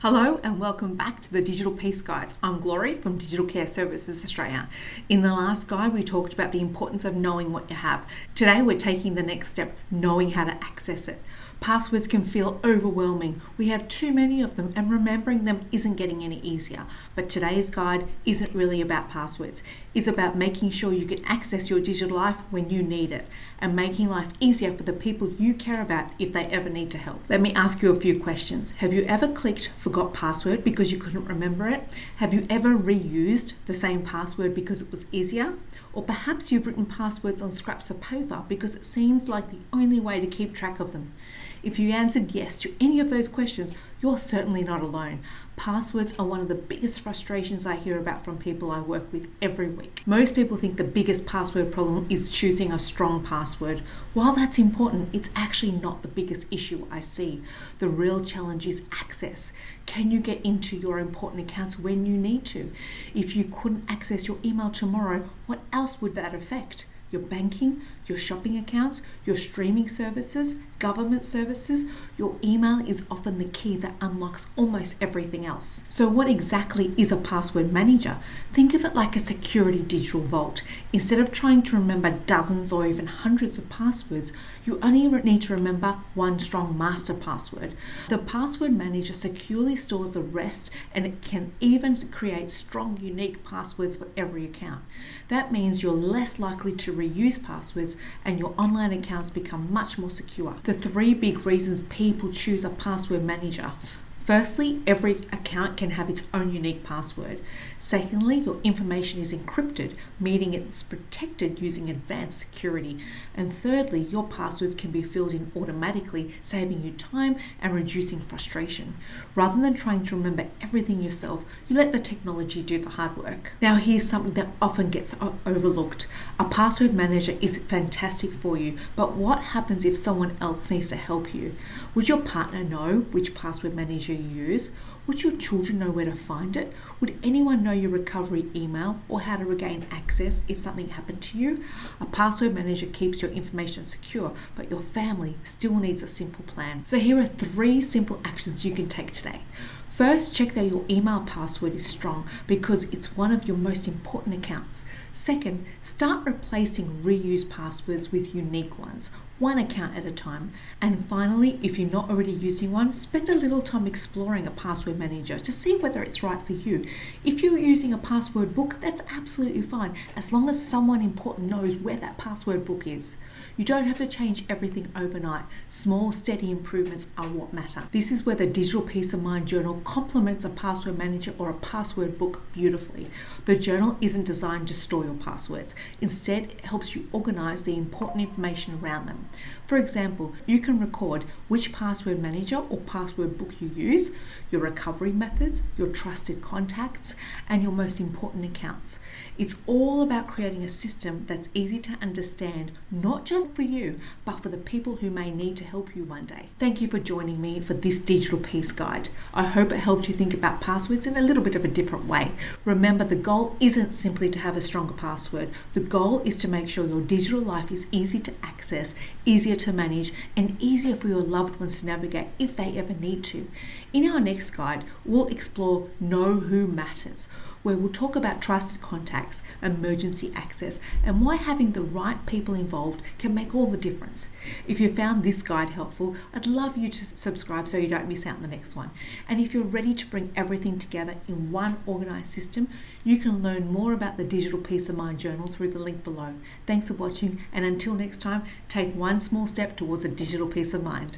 Hello and welcome back to the Digital Peace Guides. I'm Glory from Digital Care Services Australia. In the last guide, we talked about the importance of knowing what you have. Today, we're taking the next step, knowing how to access it. Passwords can feel overwhelming. We have too many of them and remembering them isn't getting any easier. But today's guide isn't really about passwords. It's about making sure you can access your digital life when you need it and making life easier for the people you care about if they ever need to help. Let me ask you a few questions. Have you ever clicked forgot password because you couldn't remember it? Have you ever reused the same password because it was easier? Or perhaps you've written passwords on scraps of paper because it seemed like the only way to keep track of them. If you answered yes to any of those questions, you're certainly not alone. Passwords are one of the biggest frustrations I hear about from people I work with every week. Most people think the biggest password problem is choosing a strong password. While that's important, it's actually not the biggest issue I see. The real challenge is access. Can you get into your important accounts when you need to? If you couldn't access your email tomorrow, what else would that affect? Your banking, your shopping accounts, your streaming services, government services. Your email is often the key that unlocks almost everything else. So what exactly is a password manager? Think of it like a security digital vault. Instead of trying to remember dozens or even hundreds of passwords, you only need to remember one strong master password. The password manager securely stores the rest, and it can even create strong, unique passwords for every account. That means you're less likely to reuse passwords and your online accounts become much more secure. The three big reasons people choose a password manager. Firstly, every account can have its own unique password. Secondly, your information is encrypted, meaning it's protected using advanced security. And thirdly, your passwords can be filled in automatically, saving you time and reducing frustration. Rather than trying to remember everything yourself, you let the technology do the hard work. Now, here's something that often gets overlooked. A password manager is fantastic for you, but what happens if someone else needs to help you? Would your partner know which password manager you use? Would your children know where to find it? Would anyone know your recovery email or how to regain access if something happened to you? A password manager keeps your information secure, but your family still needs a simple plan. So here are 3 simple actions you can take today. First, check that your email password is strong because it's one of your most important accounts. Second, start replacing reused passwords with unique ones, one account at a time. And finally, if you're not already using one, spend a little time exploring a password manager to see whether it's right for you. If you're using a password book, that's absolutely fine, as long as someone important knows where that password book is. You don't have to change everything overnight. Small, steady improvements are what matter. This is where the Digital Peace of Mind journal complements a password manager or a password book beautifully. The journal isn't designed to store your passwords. Instead, it helps you organize the important information around them. For example, you can record which password manager or password book you use, your recovery methods, your trusted contacts, and your most important accounts. It's all about creating a system that's easy to understand, not just for you, but for the people who may need to help you one day. Thank you for joining me for this Digital Peace Guide. I hope it helped you think about passwords in a little bit of a different way. Remember, the goal isn't simply to have a stronger password. The goal is to make sure your digital life is easy to access, easier to manage, and easier for your loved ones to navigate if they ever need to. In our next guide, we'll explore Know Who Matters, where we'll talk about trusted contacts, emergency access, and why having the right people involved can make all the difference. If you found this guide helpful, I'd love you to subscribe so you don't miss out on the next one. And if you're ready to bring everything together in one organized system, you can learn more about the Digital Peace of Mind journal through the link below. Thanks for watching, and until next time, take one small step towards a digital peace of mind.